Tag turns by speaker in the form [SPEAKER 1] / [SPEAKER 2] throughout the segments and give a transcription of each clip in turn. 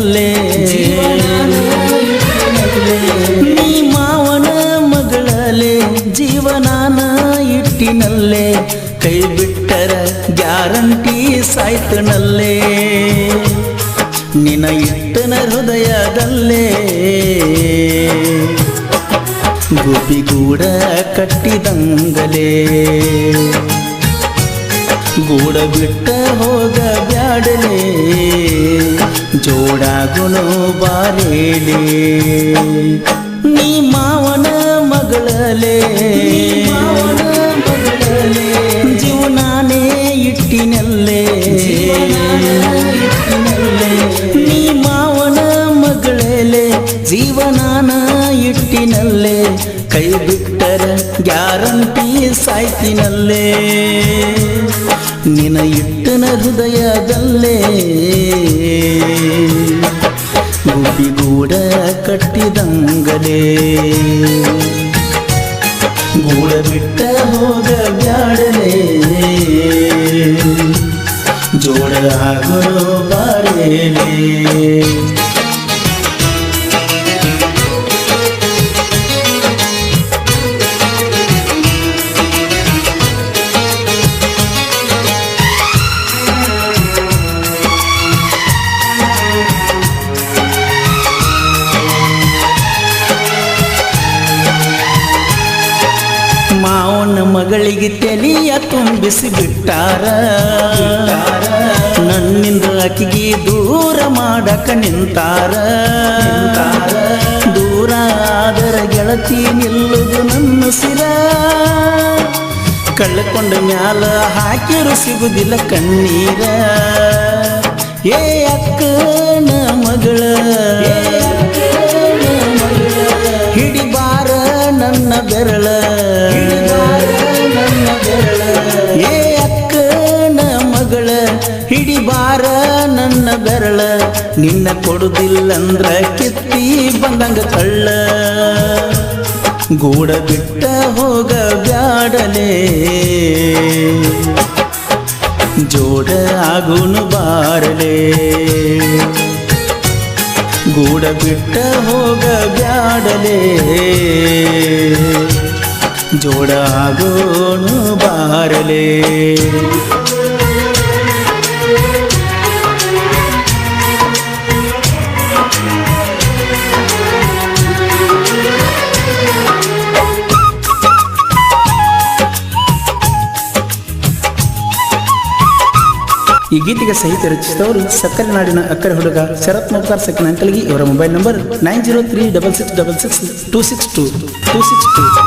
[SPEAKER 1] ಇಟ್ಟಿನಲ್ಲೇ ನೀ ಮಾವನ ಮಗಳಲೆ ಜೀವನಾನ ಇಟ್ಟಿನಲ್ಲೇ ಕೈ ಬಿಟ್ಟರ ಗ್ಯಾರಂಟಿ ಸಾಯ್ತನಲ್ಲೇ ನಿನ ಇಟ್ಟನ ಹೃದಯದಲ್ಲೇ ಗುಬ್ಬಿಗೂಡ ಕಟ್ಟಿದಂಗಲೇ ಗೂಡ ಬಿಟ್ಟ ಹೋಗ ಬ್ಯಾಡಲೇ ಜೋಡಾಗುನು ಬಾರೇಲೇ ನೀ ಮಾವನ ಮಗಳಲೆ ಜೀವನಾನೇ ಇಟ್ಟಿನಲ್ಲೇ ನೀ ಮಾವನ ಮಗಳಲೆ ಜೀವನಾನ ಇಟ್ಟಿನಲ್ಲೇ ಕೈ ಬಿಟ್ಟರ ಗ್ಯಾರಂಟಿ ಸಾಯ್ತಿನಲ್ಲೇ ನಿನ ಇಟ್ಟನ ಹೃದಯದಲ್ಲೇ ಗುಬ್ಬಿಗೂಡ ಕಟ್ಟಿದಂಗಲೇ ಗೂಡ ಬಿಟ್ಟ ಹೋಗ ಬ್ಯಾಡಲೇ ಜೋಡ ಆಗೋ ಬಾರೇಲೇ ಮಾವನ ಮಗಳಿಗೆ ತೆಲಿಯ ತುಂಬಿಸಿ ಬಿಟ್ಟಾರ ನನ್ನಿಂದ ಆಕಿಗೆ ದೂರ ಮಾಡಕ ನಿಂತಾರ ದೂರ ಆದರ ಗೆಳತಿ ನಿಲ್ಲುದು ನನ್ನ ಸಿರ ಕಳ್ಕೊಂಡ ಮ್ಯಾಲ ಹಾಕಿರು ಸಿಗುದಿಲ್ಲ ಕಣ್ಣೀರ ಏ ಅಕ್ಕನ ಮಗಳ ಹಿಡಿಬಾರ ನನ್ನ ಬೆರಳ ಏ ಅಕ್ಕನ ಮಗಳ ಹಿಡಿಬಾರ ನನ್ನ ಬೆರಳ ನಿನ್ನ ಕೊಡುದಿಲ್ಲಂದ್ರ ಕಿತ್ತಿ ಬಂದಂಗ ಕಳ್ಳ ಗೂಡ ಬಿಟ್ಟ ಹೋಗ ಬ್ಯಾಡಲೇ ಜೋಡ ಆಗುನು ಬಾರಲೇ ಗೂಡ ಬಿಟ್ಟ ಹೋಗ ಬ್ಯಾಡಲೇ ಜೋಡ ಆಗೋನು ಬಾರಲೇ ಈ ಗೀತೆಗೆ ಸಾಹಿತ್ಯ ರಚಿಸಿದವರು ಸಕ್ಕರೆ ನಾಡಿನ ಅಕ್ಕರೆ ಹುಡುಗ ಶರತ್ ಮುಖ್ತಾರ್ ಸಕಿನ ಅಂಕಲ್ಗಿ. ಇವರ ಮೊಬೈಲ್ ನಂಬರ್ 903666266262.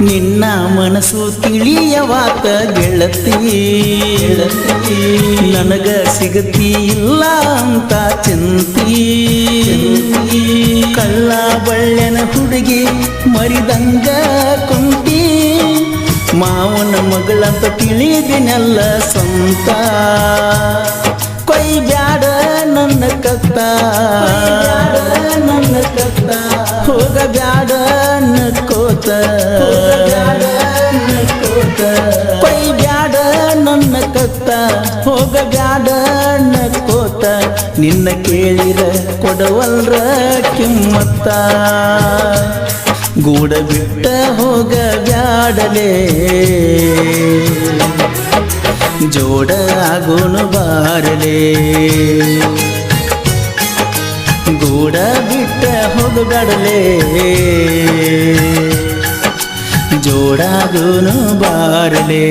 [SPEAKER 1] ನಿನ್ನ ಮನಸ್ಸು ತಿಳಿಯವಾತ ಗೆಳತಿ ನನಗ ಸಿಗತಿ ಇಲ್ಲ ಅಂತ ಚಿಂತಿ ಕಳ್ಳ ಬಳ್ಳೆನ ಹುಡುಗಿ ಮರಿದಂಗ ಕುಂತಿ ಮಾವನ ಮಗಳಂತ ತಿಳಿದಿನೆಲ್ಲ ಸ್ವಂತ ಕೊಯ್ ಬ್ಯಾಡ ನನ್ನ ಕತ್ತ ಹೋಗ ಬ್ಯಾಡ ನಕ್ಕೋತ ಕೊಯ್ ಬ್ಯಾಡ ನನ್ನ ಕತ್ತ ಹೋಗ ಬ್ಯಾಡ ನಕ್ಕೋತ ನಿನ್ನ ಕೇಳಿರ ಕೊಡವಲ್ರ ಕಿಮ್ಮತ್ತ ಗೂಡ ಬಿಟ್ಟ ಹೋಗ ಬ್ಯಾಡಲೇ ಜೋಡ ಆಗೋನು ಬಾರಲೇ ಗೂಡ ಬಿಟ್ಟ ಹೋಗಬ್ಯಾಡಲೇ ಜೋಡಾಗೋನು ಬಾರಲೇ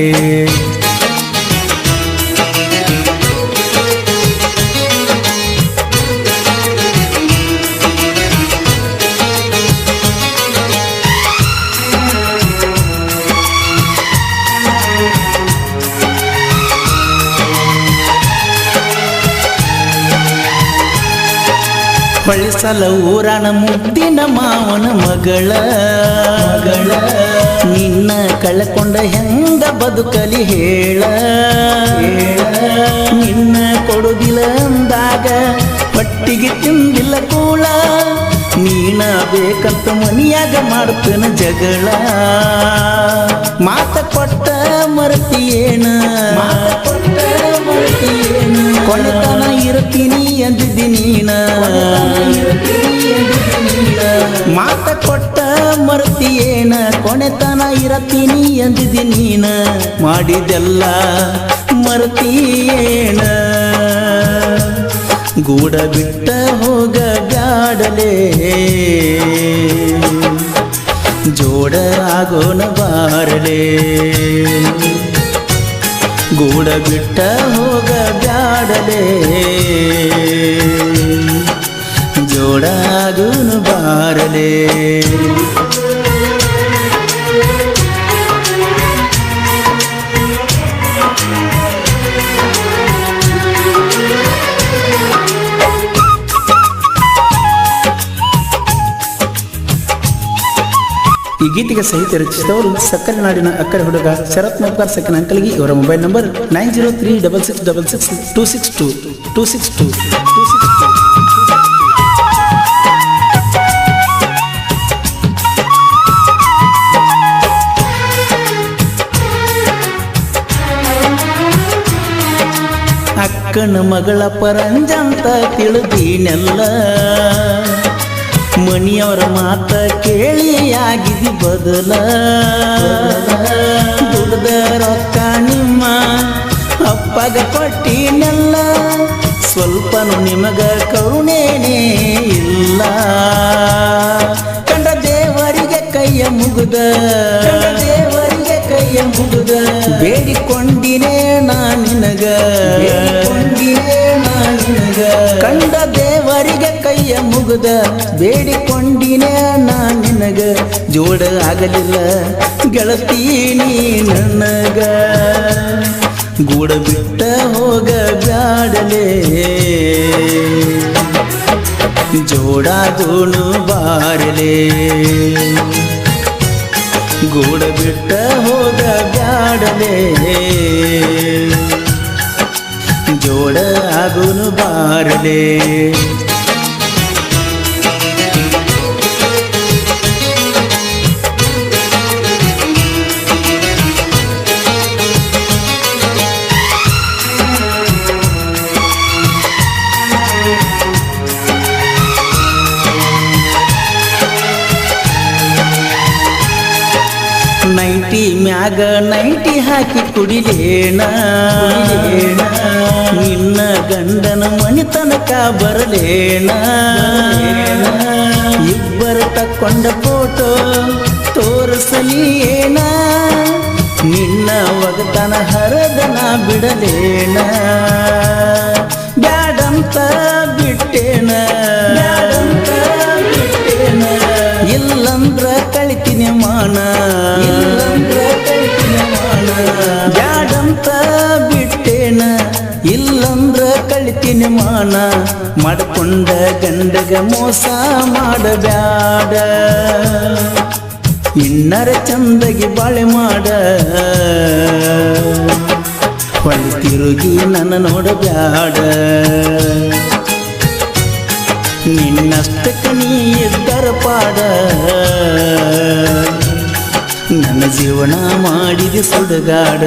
[SPEAKER 1] ಹೊಳಿಸಲ ಊರನ ಮುದ್ದಿನ ಮಾವನ ಮಗಳ ನಿನ್ನ ಕಳ್ಕೊಂಡ ಹೆಂಗ ಬದುಕಲಿ ಹೇಳ ನಿನ್ನ ಕೊಡುದಿಲ್ಲ ಅಂದಾಗ ಪಟ್ಟಿಗೆ ತಿಂದಿಲ್ಲ ಕೂಳ ನೀನ ಬೇಕಂತ ಮನಿಯಾಗ ಮಾಡ್ತೇನ ಜಗಳ ಮಾತ ಕೊಟ್ಟ ಮರತಿಯೇನ ಕೊನೆತನ ಇರ್ತೀನಿ ಅಂದಿದ್ದಿ ನೀನ ಮಾತ ಕೊಟ್ಟ ಮರತಿಯೇನ ಕೊನೆತನ ಇರತೀನಿ ಅಂದಿದ್ದಿ ನೀನ ಮಾಡಿದೆಲ್ಲ ಮರತಿಯೇನ ಗೂಡ ಬಿಟ್ಟ ಹೋಗ ಬ್ಯಾಡಲೇ ಜೋಡ ಆಗೋನ ಬಾರಲೇ ಗೂಡ ಬಿಟ್ಟ ಹೋಗ ಬ್ಯಾಡಲೇ ಜೋಡ ಆಗೋನ ಬಾರಲೇ ಈ ಗೀತೆಗೆ ಸಾಹಿತ್ಯ ರಚಿಸಿದವರು ಸಕ್ಕರೆ ನಾಡಿನ ಅಕ್ಕರೆ ಹುಡುಗ ಶರತ್ ಮೋಪ್ಕಾರ್ ಸೆಕೆಂಡ್ ಅಂಕಲ್ಗೆ ಇವರ ಮೊಬೈಲ್ ನಂಬರ್ 9036666262. ಅಕ್ಕನ ಮಗಳ ಪರಂಜಂತ ತಿಳಿದೀನೆಲ್ಲ ಮನಿಯವರ ಮಾತ ಕೇಳಿ ಆಗಿದಿ ಬದಲ ದುಡ್ದ ರೊಕ್ಕ ನಿಮ್ಮ ಅಪ್ಪಗ ಕೊಟ್ಟಿನೆಲ್ಲ ಸ್ವಲ್ಪನು ನಿಮಗ ಕರುಣೇನೇ ಇಲ್ಲ ಕಂಡ ದೇವರಿಗೆ ಕೈಯ ಮುಗುದ ಬೇಡಿಕೊಂಡಿನೇ ನಾ ನಿನಗ ಕಂಡ ದೇವರಿಗೆ ಕೈಯ ಮುಗುದ ಬೇಡಿಕೊಂಡಿನೇ ನಾ ನಿನಗ ಜೋಡ ಆಗಲಿಲ್ಲ ಗೆಳತೀನಿ ನನಗ ಗೂಡ ಬಿಟ್ಟ ಹೋಗ ಬ್ಯಾಡಲೇ ಜೋಡಾಗೋನು ಬಾರಲೇ ಗೂಡ ಬಿಟ್ಟ ಹೋಗ ಬ್ಯಾಡಲೇ ಜೋಡ ಆಗೋನು ಬಾರಲೇ ನೈಟಿ ಮ್ಯಾಗ ನೈಟಿ ಹಾಕಿ ಕುಡಿಲೇಣ ನಿನ್ನ ಗಂಡನ ಮನಿ ತನಕ ಬರಲೇಣ ಇಬ್ಬರು ತಕ್ಕೊಂಡ ಫೋಟೋ ತೋರಿಸಲಿಯೇನ ನಿನ್ನ ಒಗತನ ಹರದನ ಬಿಡಲೇಣ ಬ್ಯಾಡಂತ ಬಿಟ್ಟೇನ ಇಲ್ಲಂದ್ರ ಕಳಿತೀನಿ ಮಾನ ಬ್ಯಾಡಂತ ಬಿಟ್ಟೇನ ಇಲ್ಲಂದ್ರ ಕಳಿತೀನಿ ಮಾನ ಮಾಡ್ಕೊಂಡ ಗಂಡಗ ಮೋಸ ಮಾಡಬ್ಯಾಡ ಇನ್ನರ ಚಂದಗಿ ಬಾಳೆ ಮಾಡ ಹೊಳ್ಳಿ ತಿರುಗಿ ನನ್ನ ನೋಡಬ್ಯಾಡ ನಿನ್ನಷ್ಟಕ್ಕೆ ನೀ ಇದ್ದರ ಪಾಡ ನನ್ನ ಜೀವನ ಮಾಡಿದ ಸುಡುಗಾಡ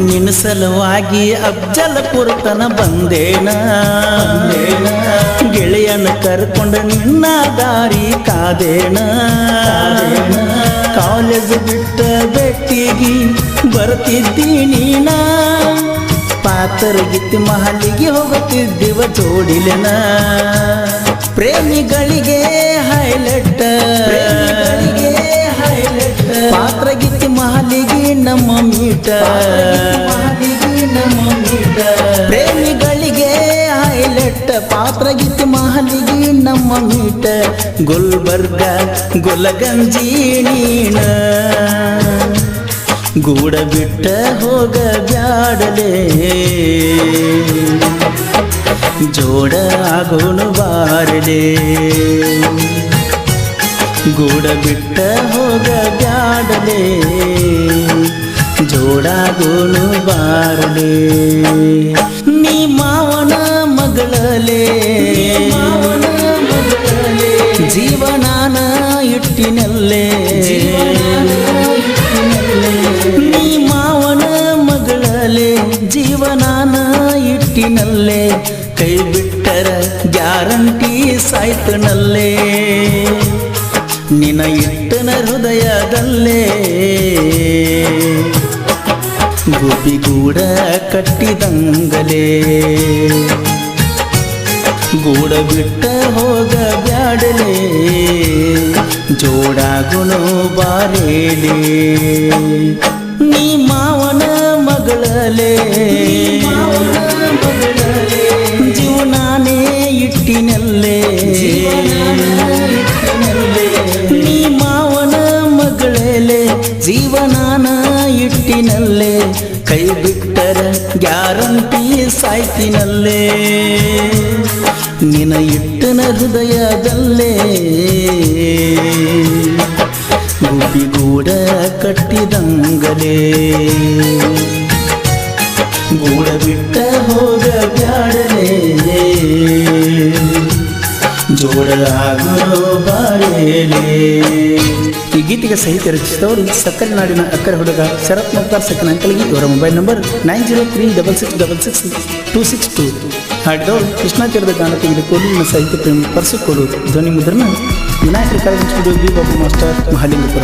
[SPEAKER 1] ನಿನ್ನ ಸಲುವಾಗಿ ಅಫ್ಜಲಪುರತನ ಬಂದೇನ ಗೆಳೆಯನ ಕರ್ಕೊಂಡ ನಿನ್ನ ದಾರಿ ಕಾದೇಣ ಕಾಲೇಜ್ ಬಿಟ್ಟ ಬೆಟ್ಟಿಗೆ ಬರ್ತಿದ್ದಿ ನೀನ ಪಾತರಗಿತ್ತಿ ಮಹಲಿಗೆ ಹೋಗುತ್ತಿದ್ದೀವ ಜೋಡಿಲೆನ ಪ್ರೇಮಿಗಳಿಗೆ ಹೈಲೈಟ್ ಪಾತ್ರಗಿತ್ತಿ ಮಹಲಿಗೆ ನಮ್ಮ ಮೀಟ ಪ್ರೇಮಿಗಳಿಗೆ ಹೈಲೈಟ್ ಪಾತ್ರಗಿತ್ತಿ ಮಹಲಿಗೆ ನಮ್ಮ ಮೀಟ ಗುಲ್ಬರ್ಗ ಗುಲಗಂಜಿ ನೀಣ ಗೂಡ ಬಿಟ್ಟ ಹೋಗ ಬ್ಯಾಡಲೇ ಜೋಡ ಆಗೋನು ಬಾರಲೇ ಗೂಡ ಬಿಟ್ಟ ಹೋಗ ಬ್ಯಾಡಲೇ ಜೋಡಾಗೋನು ಬಾರಲೇ ನೀ ಮಾವನ ಮಗಳಲೇ ಜೀವನಾನ ಇಟ್ಟಿನಲ್ಲೇ ನೀ ಮಾವನ ಮಗಳಲೇ ಜೀವನಾನ ಇಟ್ಟಿನಲ್ಲೇ ಕೈ ಬಿಟ್ಟರ ಗ್ಯಾರಂಟಿ ಸಾಯ್ತನಲ್ಲೇ ನಿನ ಇಟ್ಟನ ಹೃದಯದಲ್ಲೇ ಗುಬ್ಬಿಗೂಡ ಕಟ್ಟಿದಂಗಲೇ ಗೂಡ ಬಿಟ್ಟ ಹೋಗ ಬ್ಯಾಡಲೇ ಜೋಡಾಗುನು ಬಾರೇಲೇ ನೀ ಮಾವನ ಮಗಳಲೇ ಜೀವನಾನೇ ಇಟ್ಟಿನಲ್ಲೇ ನೀ ಮಾವನ ಮಗಳಲೇ ಜೀವನಾನ ಇಟ್ಟಿನಲ್ಲೇ ಕೈ ಬಿಟ್ಟರ ಗ್ಯಾರಂಟಿ ಸಾಯ್ತಿನಲ್ಲೇ ನಿನ ಇಟ್ಟನ ಹೃದಯದಲ್ಲೇ ಗುಬ್ಬಿಗೂಡ ಕಟ್ಟಿದಂಗಲೇ ಗೂಡ ಬಿಟ್ಟ ಹೋಗ ಬ್ಯಾಡಲೇ ಜೋಡಾಗೋ ಬಾರೇಲೇ ಈ ಗೀತೆಗೆ ಸಾಹಿತ್ಯ ರಚಿಸಿದವರು ಸಕ್ಕರೆ ನಾಡಿನ ಅಕ್ಕರೆ ಹುಡುಗ ಶರತ್ ಮುಕ್ತಾರ್ ಸೆಕೆಂಡ್ ಅಂಕಲ್ಗೆ ಇವರ ಮೊಬೈಲ್ ನಂಬರ್ 9036662662 ಹಾಡಿದವರು ಕೃಷ್ಣಾ ತೀರದ ಗಾನ ತೆಗೆದುಕೊಂಡು ಸಾಹಿತ್ಯ ಪ್ರೇಮಿ ಪರ್ಸಿಕೊಡು ಧ್ವನಿ ಮುದ್ರಣ Vinayaka recording studio B Babu master Mahalingapura